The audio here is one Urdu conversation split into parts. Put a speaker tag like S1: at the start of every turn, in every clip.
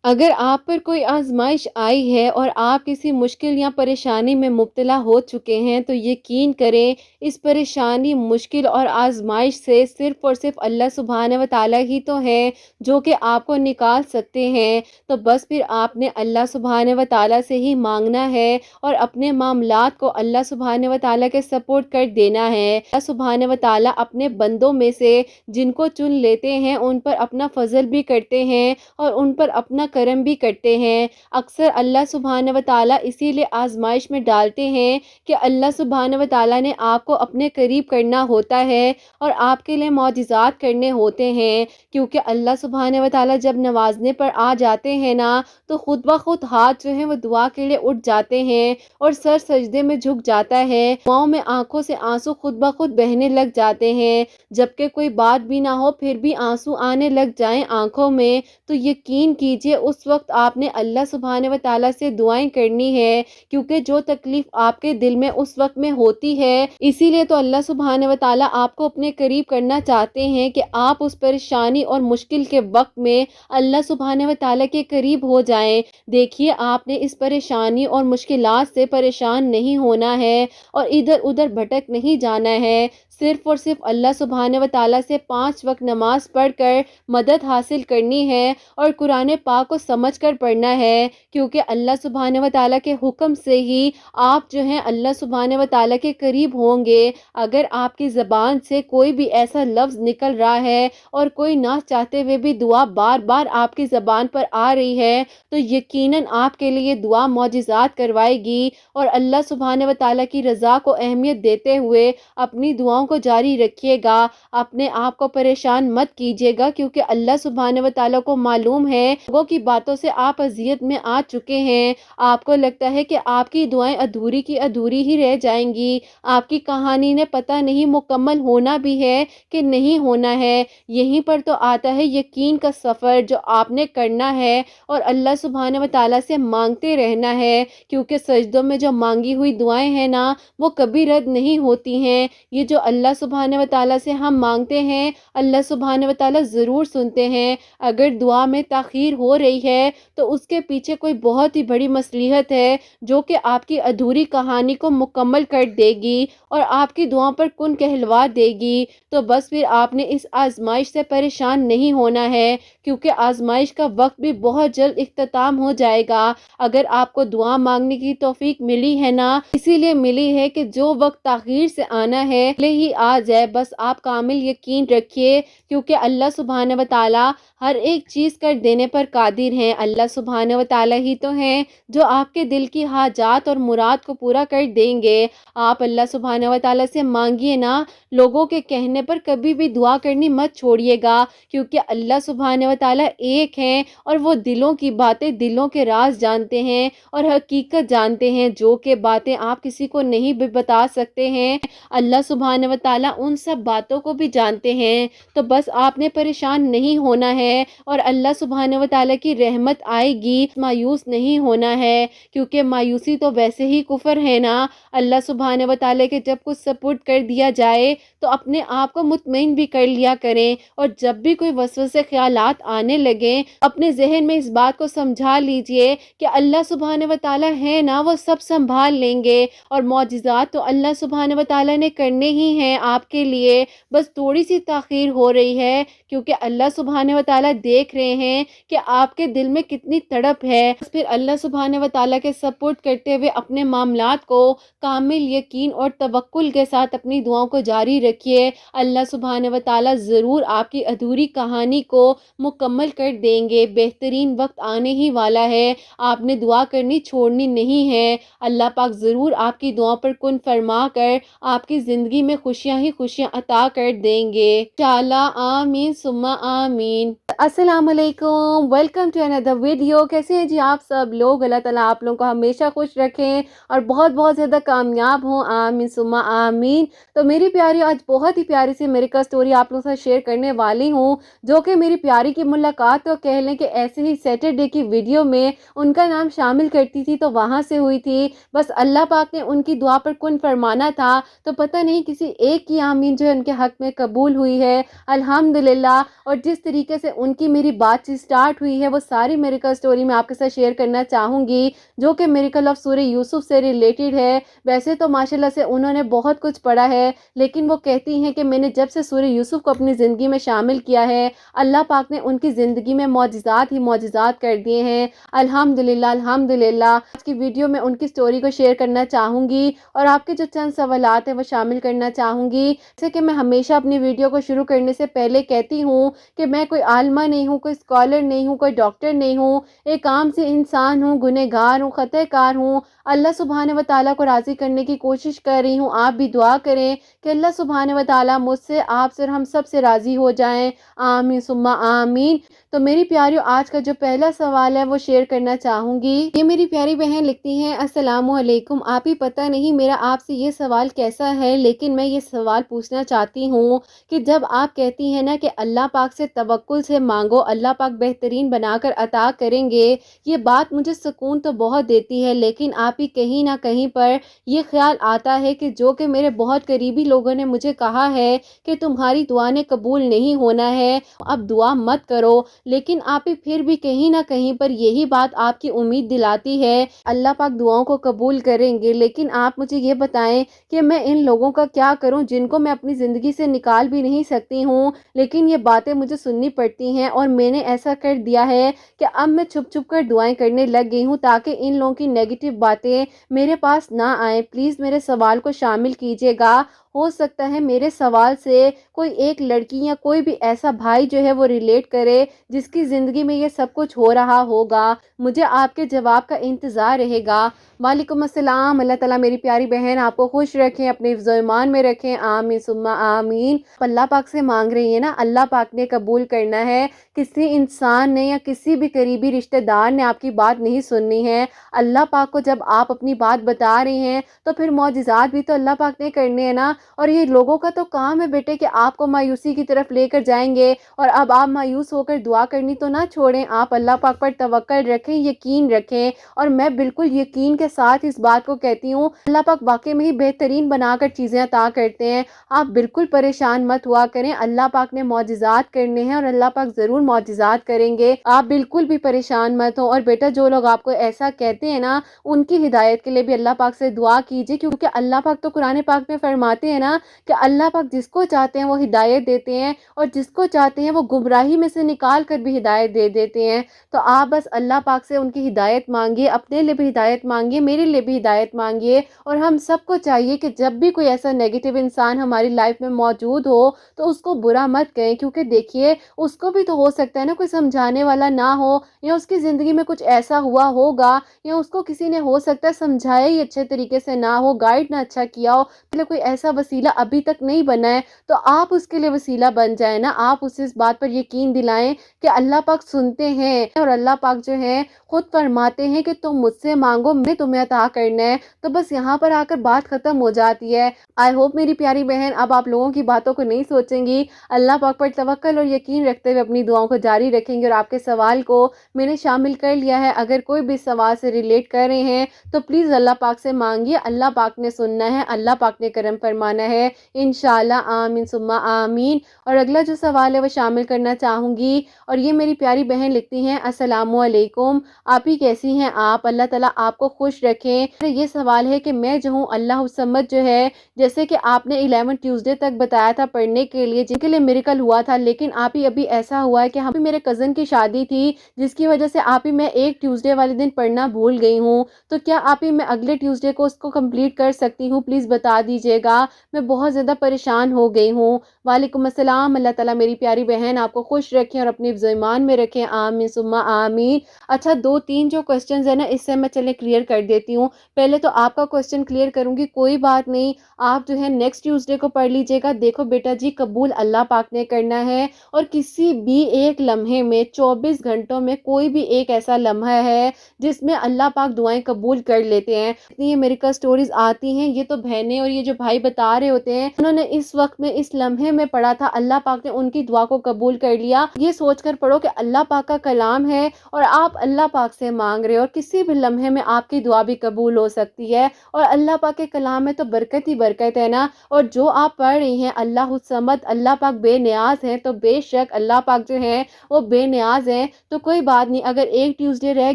S1: اگر آپ پر کوئی آزمائش آئی ہے اور آپ کسی مشکل یا پریشانی میں مبتلا ہو چکے ہیں تو یقین کریں اس پریشانی، مشکل اور آزمائش سے صرف اور صرف اللہ سبحانہ و تعالیٰ ہی تو ہے جو کہ آپ کو نکال سکتے ہیں۔ تو بس پھر آپ نے اللہ سبحانہ و تعالیٰ سے ہی مانگنا ہے اور اپنے معاملات کو اللہ سبحانہ و تعالیٰ کے سپورٹ کر دینا ہے۔ اللہ سبحانہ و تعالیٰ اپنے بندوں میں سے جن کو چن لیتے ہیں ان پر اپنا فضل بھی کرتے ہیں اور ان پر اپنا کرم بھی کرتے ہیں۔ اکثر اللہ سبحانہ و تعالیٰ اسی لیے آزمائش میں ڈالتے ہیں کہ اللہ سبحانہ و تعالیٰ نے آپ کو اپنے قریب کرنا ہوتا ہے اور آپ کے لیے معجزات کرنے ہوتے ہیں، کیونکہ اللہ سبحانہ و تعالیٰ جب نوازنے پر آ جاتے ہیں نا تو خود بخود ہاتھ جو ہیں وہ دعا کے لیے اٹھ جاتے ہیں اور سر سجدے میں جھک جاتا ہے، دعاؤں میں آنکھوں سے آنسو خود بخود بہنے لگ جاتے ہیں، جبکہ کوئی بات بھی نہ ہو پھر بھی آنسو آنے لگ جائیں آنکھوں میں، تو یقین کیجئے اس وقت آپ نے اللہ سبحانہ و تعالیٰ سے دعائیں کرنی ہے، کیونکہ جو تکلیف آپ کے دل میں اس وقت میں ہوتی ہے اسی لیے تو اللہ سبحانہ و تعالیٰ آپ کو اپنے قریب کرنا چاہتے ہیں کہ آپ اس پریشانی اور مشکل کے وقت میں اللہ سبحانہ و تعالیٰ کے قریب ہو جائیں۔ دیکھیے آپ نے اس پریشانی اور مشکلات سے پریشان نہیں ہونا ہے اور ادھر ادھر بھٹک نہیں جانا ہے، صرف اور صرف اللہ سبحانہ و تعالیٰ سے 5 وقت نماز پڑھ کر مدد حاصل کرنی ہے اور قرآن پاک کو سمجھ کر پڑھنا ہے، کیونکہ اللہ سبحانہ و تعالیٰ کے حکم سے ہی آپ جو ہیں اللہ سبحانہ و تعالیٰ کے قریب ہوں گے۔ اگر آپ کی زبان سے کوئی بھی ایسا لفظ نکل رہا ہے اور کوئی نہ چاہتے ہوئے بھی دعا بار بار آپ کی زبان پر آ رہی ہے تو یقیناً آپ کے لیے دعا معجزات کروائے گی، اور اللہ سبحانہ و تعالیٰ کی رضا کو اہمیت دیتے ہوئے اپنی دعاؤں کو جاری رکھیے گا، اپنے آپ کو پریشان مت کیجیے گا، کیونکہ اللہ سبحانہ و تعالیٰ کو معلوم ہے لوگوں کی باتوں سے آپ اذیت میں آ چکے ہیں، آپ کو لگتا ہے کہ آپ کی دعائیں ادھوری کی ادھوری ہی رہ جائیں گی، آپ کی کہانی نے پتہ نہیں مکمل ہونا بھی ہے کہ نہیں ہونا ہے۔ یہیں پر تو آتا ہے یقین کا سفر جو آپ نے کرنا ہے اور اللہ سبحانہ و تعالیٰ سے مانگتے رہنا ہے، کیونکہ سجدوں میں جو مانگی ہوئی دعائیں ہیں نا وہ کبھی رد نہیں ہوتی ہیں۔ یہ جو اللہ سبحانہ و تعالیٰ سے ہم مانگتے ہیں اللہ سبحانہ و تعالیٰ ضرور سنتے ہیں۔ اگر دعا میں تاخیر ہو رہی ہے تو اس کے پیچھے کوئی بہت ہی بڑی مصلحت ہے جو کہ آپ کی ادھوری کہانی کو مکمل کر دے گی اور آپ کی دعاؤں پر کن کہلوا دے گی۔ تو بس پھر آپ نے اس آزمائش سے پریشان نہیں ہونا ہے، کیونکہ آزمائش کا وقت بھی بہت جلد اختتام ہو جائے گا۔ اگر آپ کو دعا مانگنے کی توفیق ملی ہے نا اسی لیے ملی ہے کہ جو وقت تاخیر سے آنا ہے لے ہی آ جائے، بس آپ کامل یقین رکھیے، کیونکہ اللہ سبحانہ و تعالیٰ ہر ایک چیز کر دینے پر قادر ہیں۔ اللہ سبحانہ و تعالیٰ ہی تو ہیں جو آپ کے دل کی حاجات اور مراد کو پورا کر دیں گے۔ آپ اللہ سبحانہ و تعالیٰ سے مانگیے نا، لوگوں کے کہنے پر کبھی بھی دعا کرنی مت چھوڑیے گا، کیونکہ اللہ سبحانہ و تعالیٰ ایک ہیں اور وہ دلوں کی باتیں، دلوں کے راز جانتے ہیں اور حقیقت جانتے ہیں، جو کہ باتیں آپ کسی کو نہیں بھی بتا سکتے ہیں اللہ سبحانہ و تعالیٰ ان سب باتوں کو بھی جانتے ہیں۔ تو بس آپ نے پریشان نہیں ہونا ہے اور اللہ سبحانہ و تعالیٰ کی رحمت آئے گی، مایوس نہیں ہونا ہے، کیونکہ مایوسی تو ویسے ہی کفر ہے نا۔ اللہ سبحانہ و تعالیٰ کے جب کچھ سپورٹ کر دیا جائے تو اپنے آپ کو مطمئن بھی کر لیا کریں، اور جب بھی کوئی وسوسے خیالات آنے لگیں اپنے ذہن میں اس بات کو سمجھا لیجئے کہ اللہ سبحانہ و تعالیٰ ہے نا، وہ سب سنبھال لیں گے، اور معجزات تو اللہ سبحانہ و تعالیٰ نے کرنے ہی ہیں آپ کے لیے، بس تھوڑی سی تاخیر ہو رہی ہے کیونکہ اللہ سبحانہ و تعالیٰ دیکھ رہے ہیں کہ آپ کے دل میں کتنی تڑپ ہے۔ پھر اللہ سبحانہ و تعالیٰ کے سپورٹ کرتے ہوئے اپنے معاملات کو کامل یقین اور توکل کے ساتھ اپنی دعاؤں کو جاری رکھیے، اللہ سبحانہ و تعالیٰ ضرور آپ کی ادھوری کہانی کو مکمل کر دیں گے۔ بہترین وقت آنے ہی والا ہے، آپ نے دعا کرنی چھوڑنی نہیں ہے، اللہ پاک ضرور آپ کی دعاؤں پر کن فرما کر آپ کی زندگی میں خوشیاں ہی خوشیاں عطا کر دیں گے انشاءاللہ، آمین ثم آمین۔ السلام علیکم، ویلکم ٹو اندر ویڈیو۔ کیسے ہیں جی آپ سب لوگ؟ اللہ تعالیٰ آپ لوگوں کو ہمیشہ خوش رکھیں اور بہت بہت زیادہ کامیاب ہوں، آمین ثم آمین۔ تو میری پیاری آج بہت ہی پیاری سی میریکل سٹوری آپ لوگوں سے شیئر کرنے والی ہوں، جو کہ میری پیاری کی ملاقات تو کہہ لیں کہ ایسے ہی سیٹرڈے کی ویڈیو میں ان کا نام شامل کرتی تھی تو وہاں سے ہوئی تھی، بس اللہ پاک نے ان کی دعا پر کن فرمانا تھا، تو پتہ نہیں کسی ایک کی آمین جو ہے ان کے حق میں قبول ہوئی ہے الحمدللہ۔ اور جس طریقے سے ان کی میری بات چیت سٹارٹ ہوئی ہے وہ ساری میریکل سٹوری میں آپ کے ساتھ شیئر کرنا چاہوں گی، جو کہ میریکل آف سورہ یوسف سے ریلیٹڈ ہے۔ ویسے تو ماشاءاللہ سے انہوں نے بہت کچھ پڑھا ہے، لیکن وہ کہتی ہیں کہ میں نے جب سے سورہ یوسف کو اپنی زندگی میں شامل کیا ہے، اللہ پاک نے ان کی زندگی میں معجزات ہی معجزات کر دیے ہیں الحمدللہ الحمدللہ۔ آج کی ویڈیو میں ان کی سٹوری کو شیئر کرنا چاہوں گی اور آپ کے جو چند سوالات ہیں وہ شامل کرنا چاہوں گی۔ جیسے کہ میں ہمیشہ اپنی ویڈیو کو شروع کرنے سے پہلے کہتی ہوں کہ میں کوئی عالمہ نہیں ہوں، کوئی اسکالر نہیں ہوں، کوئی ڈاکٹر نہیں ہوں، ایک عام سی انسان ہوں، گنہگار ہوں، خطا کار ہوں۔ اللہ سبحانہ و تعالیٰ کو راضی کرنے کی کوشش کر رہی ہوں۔ آپ بھی دعا کریں کہ اللہ سبحانہ و تعالیٰ مجھ سے، آپ سے اور ہم سب سے راضی ہو جائیں، آمین ثم آمین۔ تو میری پیاریوں، آج کا جو پہلا سوال ہے وہ شیئر کرنا چاہوں گی۔ یہ میری پیاری بہن لکھتی ہیں، السلام علیکم، آپ ہی پتہ نہیں میرا آپ سے یہ سوال کیسا ہے، لیکن میں یہ سوال پوچھنا چاہتی ہوں کہ جب آپ کہتی ہیں نا کہ اللہ پاک سے توکل سے مانگو، اللہ پاک بہترین بنا کر عطا کریں گے، یہ بات مجھے سکون تو بہت دیتی ہے، لیکن آپ ہی کہیں نہ کہیں پر یہ خیال آتا ہے کہ جو کہ میرے بہت قریبی لوگوں نے مجھے کہا ہے کہ تمہاری دعا نے قبول نہیں ہونا ہے، اب دعا مت کرو، لیکن آپ ہی پھر بھی کہیں نہ کہیں پر یہی بات آپ کی امید دلاتی ہے اللہ پاک دعاؤں کو قبول کریں گے۔ لیکن آپ مجھے یہ بتائیں کہ میں ان لوگوں کا کیا کروں جن کو میں اپنی زندگی سے نکال بھی نہیں سکتی ہوں، لیکن یہ باتیں مجھے سننی پڑتی ہیں، اور میں نے ایسا کر دیا ہے کہ اب میں چھپ چھپ کر دعائیں کرنے لگ گئی ہوں تاکہ ان لوگوں کی نیگیٹو باتیں میرے پاس نہ آئیں۔ پلیز میرے سوال کو شامل کیجیے گا، ہو سکتا ہے میرے سوال سے کوئی ایک لڑکی یا کوئی بھی ایسا بھائی جو ہے وہ ریلیٹ کرے جس کی زندگی میں یہ سب کچھ ہو رہا ہوگا۔ مجھے آپ کے جواب کا انتظار رہے گا۔ وعلیکم السلام، اللہ تعالیٰ میری پیاری بہن آپ کو خوش رکھیں، اپنے حفظ و ایمان میں رکھیں، آمین ثم آمین۔ اللہ پاک سے مانگ رہی ہیں نا، اللہ پاک نے قبول کرنا ہے، کسی انسان نے یا کسی بھی قریبی رشتہ دار نے آپ کی بات نہیں سننی ہے۔ اللہ پاک کو جب آپ اپنی بات بتا رہی ہیں تو پھر معجزات بھی تو اللہ پاک نے کرنے ہیں نا، اور یہ لوگوں کا تو کام ہے بیٹے کہ آپ کو مایوسی کی طرف لے کر جائیں گے، اور اب آپ مایوس ہو کر دعا کرنی تو نہ چھوڑیں، آپ اللہ پاک پر توکل رکھیں، یقین رکھیں، اور میں بالکل یقین کے ساتھ اس بات کو کہتی ہوں اللہ پاک واقعی میں ہی بہترین بنا کر چیزیں عطا کرتے ہیں۔ آپ بالکل پریشان مت ہوا کریں، اللہ پاک نے معجزات کرنے ہیں اور اللہ پاک ضرور معجزات کریں گے، آپ بالکل بھی پریشان مت ہوں۔ اور بیٹا جو لوگ آپ کو ایسا کہتے ہیں نا، ان کی ہدایت کے لیے بھی اللہ پاک سے دعا کیجیے، کیونکہ اللہ پاک تو قرآن پاک میں فرماتے ہیں نا کہ اللہ پاک جس کو چاہتے ہیں وہ ہدایت دیتے ہیں، اور جس کو چاہتے ہیں وہ گمراہی میں سے نکال کر بھی ہدایت دے دیتے ہیں۔ تو آپ بس اللہ پاک سے ان کی ہدایت مانگیے، اپنے لیے بھی ہدایت مانگیے، میرے لیے بھی ہدایت مانگیے، اور ہم سب کو چاہیے کہ جب بھی کوئی ایسا نیگیٹو انسان ہماری لائف میں موجود ہو تو اس کو برا مت کہیں، کیونکہ دیکھیے اس کو بھی تو ہو سکتا ہے نا کوئی سمجھانے والا نہ ہو، یا اس کی زندگی میں کچھ ایسا ہوا ہوگا، یا اس کو کسی نے ہو سکتا ہے سمجھایا ہی اچھے طریقے سے نہ ہو، گائیڈ نہ اچھا کیا ہو، پہلے کوئی ایسا وسیلہ ابھی تک نہیں بنا ہے، تو آپ اس کے لیے وسیلہ بن جائیں نا، آپ اسے اس بات پر یقین دلائیں کہ اللہ پاک سنتے ہیں، اور اللہ پاک جو ہے خود فرماتے ہیں کہ تم مجھ سے مانگو میں تمہیں عطا کرنا ہے۔ تو بس یہاں پر آ کر بات ختم ہو جاتی ہے۔ آئی ہوپ میری پیاری بہن اب آپ لوگوں کی باتوں کو نہیں سوچیں گی، اللہ پاک پر توکل اور یقین رکھتے ہوئے اپنی دعاؤں کو جاری رکھیں گے، اور آپ کے سوال کو میں نے شامل کر لیا ہے۔ اگر کوئی بھی سوال سے ریلیٹ کر رہے ہیں تو پلیز اللہ پاک سے مانگیے، اللہ پاک نے سننا ہے، اللہ پاک نے کرم فرمانا ہے، انشاءاللہ، آمین ثم آمین۔ اور اگلا جو سوال ہے وہ شامل کرنا چاہوں گی، اور یہ میری پیاری بہن لکھتی ہیں، السلام علیکم، آپ ہی کیسی ہیں آپ، اللہ تعالیٰ آپ کو خوش رکھیں۔ یہ سوال ہے کہ میں جو ہوں اللہ الصمد جو ہے، جیسے کہ آپ نے 11 ٹیوزڈے تک بتایا تھا پڑھنے کے لیے، جن کے لیے میریکل ہوا تھا، لیکن آپ ہی ابھی ایسا ہوا ہے کہ ہم میرے کزن کی شادی تھی، جس کی وجہ سے آپ ہی میں ایک ٹیوزڈے والے دن پڑھنا بھول گئی ہوں، تو کیا آپ ہی میں اگلے ٹیوزڈے کو اس کو کمپلیٹ کر سکتی ہوں؟ پلیز بتا دیجیے گا، میں بہت زیادہ پریشان ہو گئی ہوں۔ وعلیکم السلام، اللہ تعالیٰ میری پیاری بہن آپ کو خوش رکھیں اور اپنے حفظ و ایمان میں رکھیں، آمین ثم آمین۔ اچھا، 2-3 جو کوسچنز ہیں نا، اس سے میں چلے کلیئر کر دیتی ہوں۔ پہلے تو آپ کا کوسچن کلیئر کروں گی، کوئی بات نہیں، آپ جو ہے نیکسٹ ٹیوزڈے کو پڑھ لیجیے گا۔ دیکھو بیٹا جی، قبول اللہ پاک نے کرنا ہے، اور کسی بھی ایک لمحے میں 24 گھنٹوں میں کوئی بھی ایک ایسا لمحہ ہے جس میں اللہ پاک دعائیں قبول کر لیتے ہیں۔ اتنی یہ میریکل سٹوریز آتی ہیں، یہ تو بہنیں اور یہ جو بھائی بتا بتا رہے ہوتے ہیں انہوں نے اس وقت میں اس لمحے میں پڑھا تھا، اللہ پاک نے ان کی دعا کو قبول کر لیا. یہ سوچ کر پڑھو کہ اللہ پاک کا کلام ہے اور آپ اللہ پاک سے مانگ رہے ہو، اور کسی بھی لمحے میں آپ کی دعا بھی قبول ہو سکتی ہے. اور اللہ پاک کے کلام میں تو برکت ہی برکت ہے نا. اور جو آپ پڑھ رہی ہیں اللہ الصمد، اللہ پاک بے نیاز ہیں، تو بے شک اللہ پاک جو ہیں وہ بے نیاز ہیں. تو کوئی بات نہیں، اگر ایک ٹیوزڈے رہ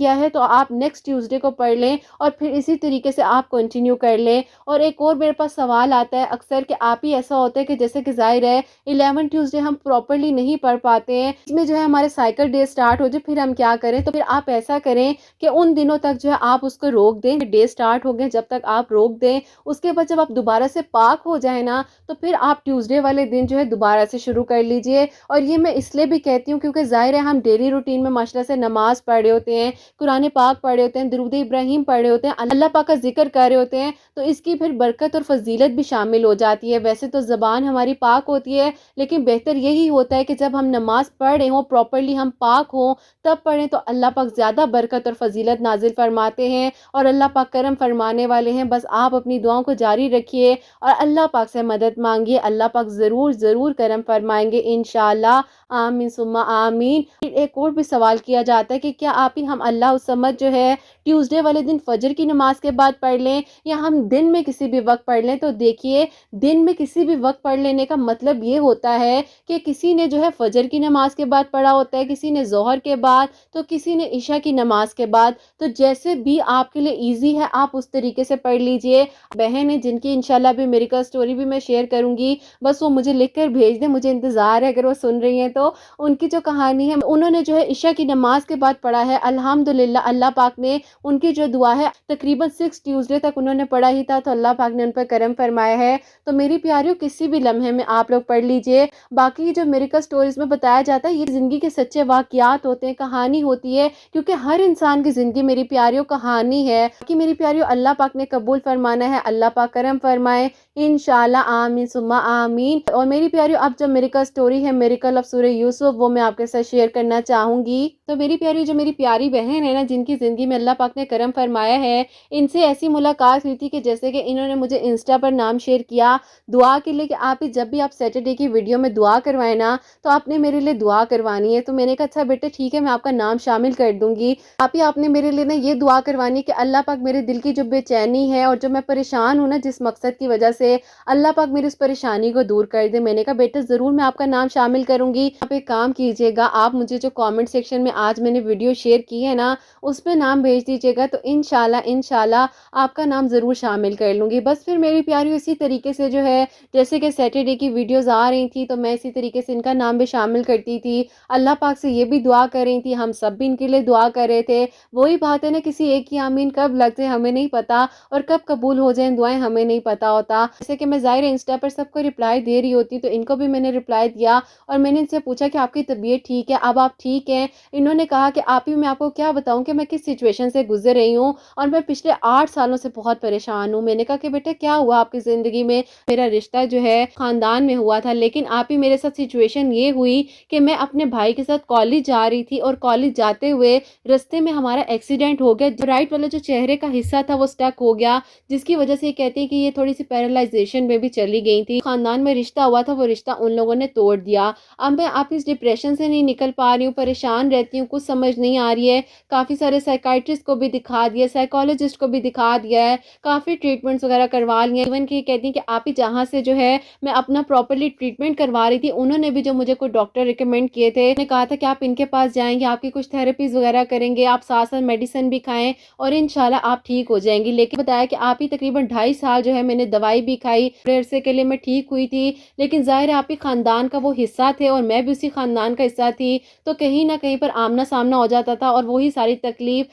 S1: گیا ہے تو آپ نیکسٹ ٹیوزڈے کو پڑھ لیں اور پھر اسی طریقے سے آپ کنٹینیو کر لیں. اور ایک اور میرے پاس سوال آتا ہے اکثر کہ آپ ہی ایسا ہوتا ہے کہ جیسے کہ ظاہر ہے 11 ٹیوزڈے ہم پراپرلی نہیں پڑھ پاتے ہیں، اس میں جو ہے ہمارے سائیکل ڈے سٹارٹ ہو جائے، پھر ہم کیا کریں؟ تو پھر آپ ایسا کریں کہ ان دنوں تک جو ہے آپ اس کو روک دیں، ڈے سٹارٹ ہو گئے جب تک آپ روک دیں. اس کے بعد جب آپ دوبارہ سے پاک ہو جائیں نا تو پھر آپ ٹیوزڈے والے دن جو ہے دوبارہ سے شروع کر لیجئے. اور یہ میں اس لیے بھی کہتی ہوں کیونکہ ظاہر ہے ہم ڈیلی روٹین میں ماشاءاللہ سے نماز پڑھ رہے ہوتے ہیں، قرآن پاک پڑھ رہے ہوتے ہیں، درود ابراہیم پڑھ رہے ہوتے ہیں، اللہ پاک کا ذکر کر رہے ہوتے ہیں، تو اس کی پھر برکت اور فضیلت بھی شامل ہو جاتی ہے. ویسے تو زبان ہماری پاک ہوتی ہے لیکن بہتر یہی ہوتا ہے کہ جب ہم نماز پڑھ رہے ہوں، پراپرلی ہم پاک ہوں، تب پڑھیں تو اللہ پاک زیادہ برکت اور فضیلت نازل فرماتے ہیں. اور اللہ پاک کرم فرمانے والے ہیں. بس آپ اپنی دعاؤں کو جاری رکھیے اور اللہ پاک سے مدد مانگیے، اللہ پاک ضرور ضرور کرم فرمائیں گے انشاءاللہ. آمین ثم آمین. ایک اور بھی سوال کیا جاتا ہے کہ کیا آپ ہی ہم اللہ الصمد جو ہے ٹیوزڈے والے دن فجر کی نماز کے بعد پڑھ لیں یا ہم دن میں کسی بھی وقت پڑھ لیں؟ تو دیکھیے دن میں کسی بھی وقت پڑھ لینے کا مطلب یہ ہوتا ہے کہ کسی نے جو ہے فجر کی نماز کے بعد پڑھا ہوتا ہے، کسی نے ظہر کے بعد، تو کسی نے عشاء کی نماز کے بعد. تو جیسے بھی آپ کے لیے ایزی ہے آپ اس طریقے سے پڑھ لیجئے. بہن ہے جن کی انشاءاللہ بھی میریکل سٹوری بھی میں شیئر کروں گی، بس وہ مجھے لکھ کر بھیج دیں، مجھے انتظار ہے اگر وہ سن رہی ہیں تو. ان کی جو کہانی ہے انہوں نے جو ہے عشاء کی نماز کے بعد پڑھا ہے، الحمدللہ اللہ پاک نے ان کی جو دعا ہے تقریباً 6 ٹیوزڈے تک انہوں نے پڑھا ہی تھا تو اللہ پاک نے ان پر کرم فرمایا ہے. تو میری پیاریوں کسی بھی لمحے میں آپ لوگ پڑھ لیجئے. باقی جو میریکل سٹوریز میں بتایا جاتا ہے یہ زندگی کے سچے واقعات ہوتے ہیں، کہانی ہوتی ہے، کیونکہ ہر انسان کی زندگی میری پیاریوں کہانی ہے کہ میری پیاریوں اللہ پاک نے قبول فرمانا ہے. اللہ پاک کرم فرمائے انشاءاللہ. آمین ثم آمین. اور میری پیاریوں اب جو میریکل سٹوری ہے میریکل آف سورہ یوسف وہ میں آپ کے ساتھ شیئر کرنا چاہوں گی. تو میری پیاری جو میری پیاری بہن ہے نا جن کی زندگی میں اللہ پاک نے کرم فرمایا ہے، ان سے ایسی ملاقات ہوئی تھی کہ جیسے کہ انہوں نے مجھے انسٹا پر نام شیئر کیا دعا کے لیے کہ آپ جب بھی آپ سیٹرڈے کی ویڈیو میں دعا کروائیں نا تو آپ نے میرے لیے دعا کروانی ہے. تو میں نے کہا اچھا بیٹے ٹھیک ہے میں آپ کا نام شامل کر دوں گی. آپ نے میرے لیے نا یہ دعا کروانی کہ اللہ پاک میرے دل کی جو بے چینی ہے اور جو میں پریشان ہوں نا جس مقصد کی وجہ سے، اللہ پاک میری اس پریشانی کو دور کر دے. میں نے کہا بیٹا ضرور میں آپ کا نام شامل کروں گی. آپ ایک کام کیجئے گا، آپ مجھے جو کامنٹ سیکشن میں آج میں نے ویڈیو شیئر کی ہے نا اس پہ نام بھیج دیجئے گا تو انشاءاللہ آپ کا نام ضرور شامل کر لوں گی. بس پھر میری پیاری اسی طریقے سے جو ہے جیسے کہ سیٹرڈے کی ویڈیوز آ رہی تھی تو میں اسی طریقے سے ان کا نام بھی شامل کرتی تھی. اللہ پاک سے یہ بھی دعا کر رہی تھی، ہم سب بھی ان کے لیے دعا کر رہے تھے. وہی بات ہے نا کسی ایک کی آمین کب لگ جائے ہمیں نہیں پتا اور کب قبول ہو جائیں دعائیں ہمیں نہیں پتا ہوتا. جیسے کہ میں ظاہر انسٹا پر سب کو رپلائی دے رہی ہوتی تو ان کو بھی میں نے رپلائی دیا اور میں نے ان سے پوچھا کہ آپ کی طبیعت ٹھیک ہے؟ اب آپ ٹھیک ہیں؟ انہوں نے کہا کہ آپ ہی میں آپ کو کیا بتاؤں کہ میں کس سچویشن سے گزر رہی ہوں اور میں پچھلے 8 سالوں سے بہت پریشان ہوں. میں نے کہا کہ بیٹا کیا ہوا آپ کی زندگی میں؟ میرا رشتہ جو ہے خاندان میں ہوا تھا لیکن آپ ہی میرے ساتھ سچویشن یہ ہوئی کہ میں اپنے بھائی کے ساتھ کالج جا رہی تھی اور کالج جاتے ہوئے رستے میں ہمارا ایکسیڈنٹ ہو گیا. رائٹ والا جو چہرے کا حصہ تھا وہ سٹک ہو گیا جس کی وجہ سے یہ کہتے ہیں کہ یہ تھوڑی سی پیرالائزیشن میں بھی چلی گئی تھی. خاندان میں رشتہ ہوا تھا وہ رشتہ ان لوگوں نے توڑ دیا. اب میں آپ اس ڈپریشن سے نہیں نکل پا رہی ہوں، پریشان رہتی ہوں، کچھ سمجھ نہیں آ رہی ہے. کافی سارے سائیکائٹرسٹ کو بھی دکھا دیا، سائیکالوجسٹ کو بھی دکھا دیا ہے، کافی ٹریٹمنٹس وغیرہ کروا لی ہیں. ایون کہ یہ کہتی ہیں کہ آپ ہی جہاں سے جو ہے میں اپنا پراپرلی ٹریٹمنٹ کروا رہی تھی انہوں نے بھی جو مجھے کوئی ڈاکٹر ریکمینڈ کیے تھے، نے کہا تھا کہ آپ ان کے پاس جائیں گے، آپ کی کچھ تھراپیز وغیرہ کریں گے، آپ ساتھ ساتھ میڈیسن بھی کھائیں اور انشاءاللہ آپ ٹھیک ہو جائیں گی. لیکن بتایا کہ آپ ہی تقریباً 2.5 سال جو ہے میں نے دوائی بھی کھائی، تھوڑے عرصے کے لیے میں ٹھیک ہوئی تھی لیکن ظاہر ہے آپ ہی خاندان کا وہ حصہ تھے اور میں بھی اسی خاندان کا حصہ تھی تو کہیں نہ کہیں پر آمنا سامنا ہو جاتا تھا اور وہی ساری تکلیف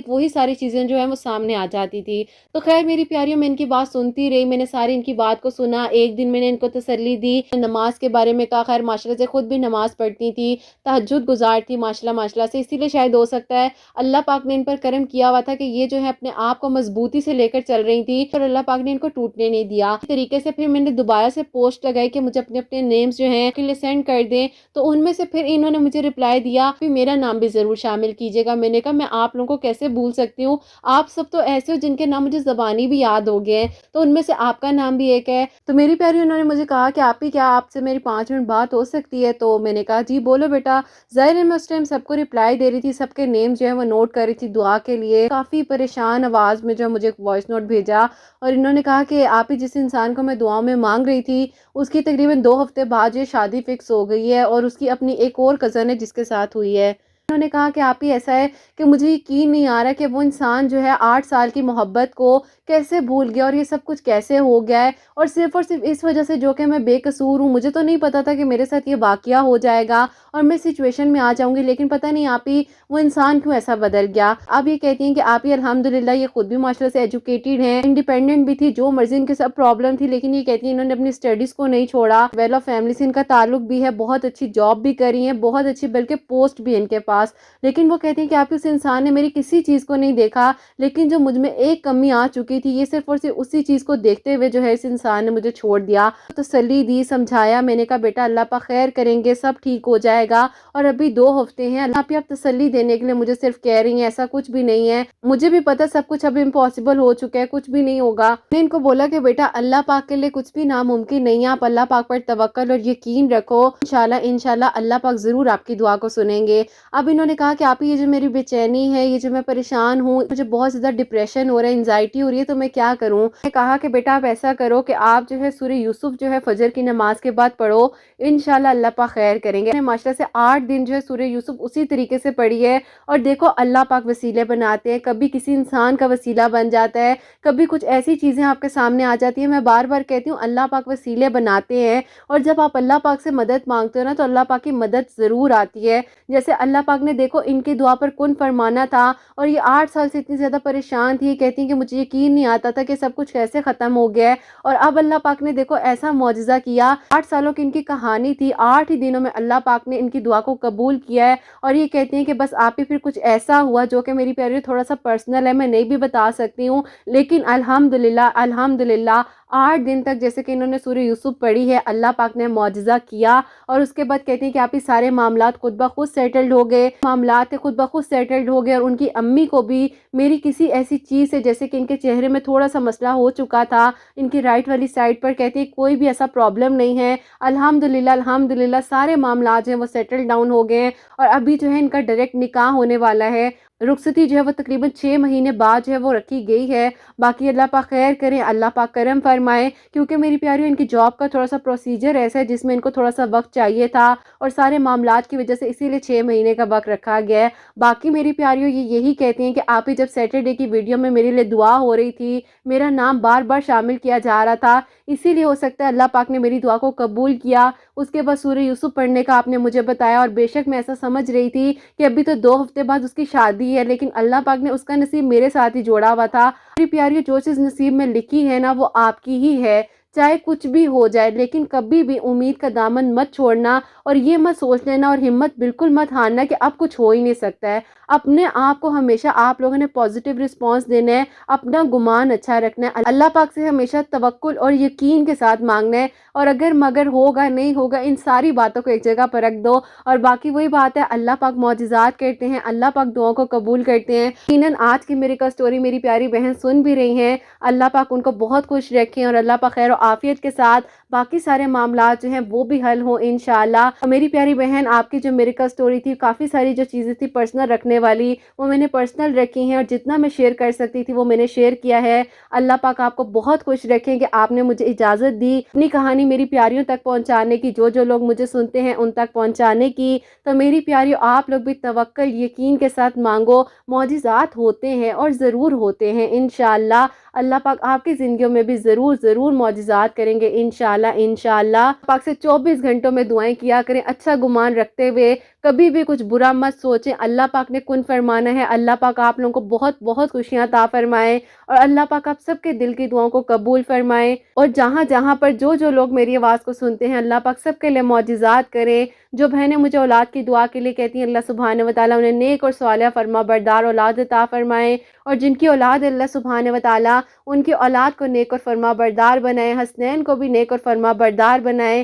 S1: وہی ساری چیزیں جو ہیں وہ سامنے آ جاتی تھی. تو خیر میری پیاریوں میں ان کی بات سنتی رہی، میں نے ساری ان کی بات کو سنا. ایک دن میں نے ان کو تسلی دی، نماز کے بارے میں کہا. خیر ماشاءاللہ سے خود بھی نماز پڑھتی تھی، تہجد گزار تھی ماشاءاللہ سے، اسی لیے شاید ہو سکتا ہے اللہ پاک نے ان پر کرم کیا ہوا تھا کہ یہ جو ہے اپنے آپ کو مضبوطی سے لے کر چل رہی تھی اور اللہ پاک نے ان کو ٹوٹنے نہیں دیا. اس طریقے سے پھر میں نے دوبارہ سے پوسٹ لگائی کہ مجھے اپنے نیمز جو ہیں کے لیے سینڈ کر دیں تو ان میں سے پھر انہوں نے مجھے رپلائی دیا بھی میرا نام بھی ضرور شامل کیجیے گا۔ میں نے کہا میں آپ لوگوں کو کیسے بھول سکتی ہوں، آپ سب تو ایسے ہو جن کے نام مجھے زبانی بھی یاد ہو گئے ہیں، تو ان میں سے آپ کا نام بھی ایک ہے۔ تو میری پیاری انہوں نے مجھے کہا کہ آپ ہی کیا آپ سے میری 5 منٹ بات ہو سکتی ہے؟ تو میں نے کہا جی بولو بیٹا۔ ظاہر ہے میں اس ٹائم سب کو رپلائی دے رہی تھی، سب کے نیم جو ہے وہ نوٹ کر رہی تھی دعا کے لیے۔ کافی پریشان آواز میں جو مجھے وائس نوٹ بھیجا، اور انہوں نے کہا کہ آپ ہی جس انسان کو میں دعاؤں میں مانگ رہی تھی، اس کی تقریباً 2 ہفتے بعد یہ شادی فکس ہو گئی ہے، اور اس کی اپنی ایک اور کزن ہے جس کے ساتھ ہوئی ہے۔ انہوں نے کہا کہ آپ ہی ایسا ہے کہ مجھے یقین نہیں آ رہا کہ وہ انسان جو ہے 8 سال کی محبت کو کیسے بھول گیا، اور یہ سب کچھ کیسے ہو گیا ہے، اور صرف اس وجہ سے جو کہ میں بے قصور ہوں۔ مجھے تو نہیں پتا تھا کہ میرے ساتھ یہ واقعہ ہو جائے گا اور میں سچویشن میں آ جاؤں گی، لیکن پتہ نہیں آپ ہی وہ انسان کیوں ایسا بدل گیا۔ اب یہ کہتی ہیں کہ آپ ہی الحمدللہ یہ خود بھی ماشاءاللہ سے ایجوکیٹڈ ہیں، انڈیپینڈنٹ بھی تھی، جو مرضی ان کے سب پرابلم تھی، لیکن یہ کہتی ہیں انہوں نے اپنی اسٹڈیز کو نہیں چھوڑا، ویل آف فیملی سے ان کا تعلق بھی ہے، بہت اچھی جاب بھی کری ہیں، بہت اچھی بلکہ پوسٹ بھی ان کے پاس۔ لیکن وہ کہتی ہیں کہ آپ اس انسان نے میری کسی چیز کو نہیں دیکھا، لیکن جو مجھ میں ایک کمی آ چکی تھی، یہ صرف اور صرف اسی چیز کو دیکھتے ہوئے جو ہے اس انسان نے مجھے چھوڑ دیا۔ تسلی دی، سمجھایا، میں نے کہا بیٹا اللہ پاک خیر کریں گے، سب ٹھیک ہو جائے گا، اور ابھی 2 ہفتے ہیں، اللہ آپ تسلی دینے کے لیے مجھے صرف کہہ رہی ہیں، ایسا کچھ بھی نہیں ہے، مجھے بھی پتا سب کچھ اب امپاسبل ہو چکا ہے، کچھ بھی نہیں ہوگا۔ میں نے ان کو بولا کہ بیٹا اللہ پاک کے لیے کچھ بھی ناممکن نہیں ہے، آپ اللہ پاک پر توکل اور یقین رکھو، انشاءاللہ اللہ پاک ضرور آپ کی دعا کو سنیں گے۔ اب انہوں نے کہا کہ آپ یہ جو میری بے چینی ہے، یہ جو میں پریشان ہوں، مجھے بہت زیادہ ڈپریشن ہو رہا ہے، انزائٹی ہو رہی ہے، تو میں کیا کروں؟ میں نے کہا کہ بیٹا آپ ایسا کرو کہ آپ جو ہے سورہ یوسف جو ہے فجر کی نماز کے بعد پڑھو، انشاءاللہ اللہ پاک خیر کریں گے۔ میں نے ماشاءاللہ سے 8 دن جو ہے سورہ یوسف اسی طریقے سے پڑھی ہے، اور دیکھو اللہ پاک وسیلے بناتے ہیں، کبھی کسی انسان کا وسیلہ بن جاتا ہے، کبھی کچھ ایسی چیزیں آپ کے سامنے آ جاتی ہیں۔ میں بار بار کہتی ہوں اللہ پاک وسیلے بناتے ہیں، اور جب آپ اللہ پاک سے مدد مانگتے ہو نا تو اللہ پاک کی مدد ضرور آتی ہے۔ جیسے اللہ پاک نے دیکھو ان کی دعا پر کن فرمانا تھا، اور یہ 8 سال سے اتنی زیادہ پریشان تھی، کہتی ہیں کہ مجھے یقین نہیں آتا تھا کہ سب کچھ کیسے ختم ہو گیا ہے، اور اب اللہ پاک نے دیکھو ایسا معجزہ کیا۔ 8 سالوں کی ان کی کہانی تھی، 8 ہی دنوں میں اللہ پاک نے ان کی دعا کو قبول کیا ہے، اور یہ کہتی ہیں کہ بس آپ ہی پھر کچھ ایسا ہوا جو کہ میری پیاری تھوڑا سا پرسنل ہے، میں نہیں بھی بتا سکتی ہوں، لیکن الحمدللہ 8 دن تک جیسے کہ انہوں نے سورہ یوسف پڑھی ہے، اللہ پاک نے معجزہ کیا، اور اس کے بعد کہتی ہیں کہ آپ ہی سارے معاملات خود بخود سیٹلڈ ہو گئے، معاملات خود بخود سیٹلڈ ہو گئے، اور ان کی امی کو بھی میری کسی ایسی چیز سے، جیسے کہ ان کے چہرے میں تھوڑا سا مسئلہ ہو چکا تھا ان کی رائٹ والی سائڈ پر، کہتی ہے کوئی بھی ایسا پرابلم نہیں ہے، الحمدللہ سارے معاملات جو ہیں وہ سیٹل ڈاؤن ہو گئے ہیں، اور ابھی جو ہے ان کا ڈائریکٹ نکاح ہونے والا ہے۔ رخصتی جو ہے وہ تقریباً 6 مہینے بعد جو ہے وہ رکھی گئی ہے۔ باقی اللہ پاک خیر کریں، اللہ پاک کرم فرمائے، کیونکہ میری پیاری ان کی جاب کا تھوڑا سا پروسیجر ایسا ہے جس میں ان کو تھوڑا سا وقت چاہیے تھا، اور سارے معاملات کی وجہ سے اسی لیے 6 مہینے کا وقت رکھا گیا ہے۔ باقی میری پیاریوں یہ یہی کہتی ہیں کہ آپ ہی جب سیٹرڈے کی ویڈیو میں میرے لیے دعا ہو رہی تھی، میرا نام بار بار شامل کیا جا رہا تھا، اسی لیے ہو سکتا ہے اللہ پاک نے میری دعا کو قبول کیا۔ اس کے بعد سورہ یوسف پڑھنے کا آپ نے مجھے بتایا، اور بے شک میں ایسا سمجھ رہی تھی کہ ابھی تو 2 ہفتے بعد اس کی شادی ہے، لیکن اللہ پاک نے اس کا نصیب میرے ساتھ ہی جوڑا ہوا تھا۔ میری پیاریوں جو چیز نصیب میں لکھی ہے نا وہ آپ کی ہی ہے، چاہے کچھ بھی ہو جائے، لیکن کبھی بھی امید کا دامن مت چھوڑنا، اور یہ مت سوچ لینا اور ہمت بالکل مت ہارنا کہ اب کچھ ہو ہی نہیں سکتا ہے۔ اپنے آپ کو ہمیشہ آپ لوگوں نے پازیٹیو رسپانس دینا ہے، اپنا گمان اچھا رکھنا ہے، اللہ پاک سے ہمیشہ توکل اور یقین کے ساتھ مانگنا ہے، اور اگر مگر ہوگا نہیں ہوگا ان ساری باتوں کو ایک جگہ پر رکھ دو، اور باقی وہی بات ہے اللہ پاک معجزات کرتے ہیں، اللہ پاک دعاؤں کو قبول کرتے ہیں۔ یقیناً آج کی میری کا سٹوری میری پیاری بہن سن بھی رہی ہیں، اللہ پاک ان کو بہت خوش رکھیں، اور اللہ پاک خیر و عافیت کے ساتھ باقی سارے معاملات جو ہیں وہ بھی حل ہوں انشاءاللہ۔ اور میری پیاری بہن آپ کی جو میری کا سٹوری تھی، کافی ساری جو چیزیں تھی پرسنل رکھنے والی وہ میں نے پرسنل رکھی ہیں، اور جتنا میں شیئر کر سکتی تھی وہ میں نے شیئر کیا ہے۔ اللہ پاک آپ کو بہت خوش رکھیں کہ آپ نے مجھے اجازت دی اپنی کہانی میری پیاریوں تک پہنچانے کی، جو لوگ مجھے سنتے ہیں ان تک پہنچانے کی۔ تو میری پیاریوں آپ لوگ بھی توکل یقین کے ساتھ مانگو، معجزات ہوتے ہیں اور ضرور ہوتے ہیں انشاءاللہ۔ اللہ پاک آپ کی زندگیوں میں بھی ضرور معجزات کریں گے انشاءاللہ۔ پاک سے 24 گھنٹوں میں دعائیں کیا کریں، اچھا گمان رکھتے ہوئے، کبھی بھی کچھ برا مت سوچیں، اللہ پاک نے کن فرمانا ہے، اللہ پاک آپ لوگوں کو بہت خوشیاں عطا فرمائے، اور اللہ پاک آپ سب کے دل کی دعاؤں کو قبول فرمائے، اور جہاں پر جو لوگ میری آواز کو سنتے ہیں اللہ پاک سب کے لیے معجزات کرے۔ جو بہنیں مجھے اولاد کی دعا کے لیے کہتی ہیں اللہ سبحانہ و تعالیٰ انہیں نیک اور صالحہ فرما بردار اولاد عطا فرمائے، اور جن کی اولاد اللہ سبحانہ و تعالیٰ ان کی اولاد کو نیک اور فرما بردار بنائے، حسنین کو بھی نیک اور فرما بردار بنائے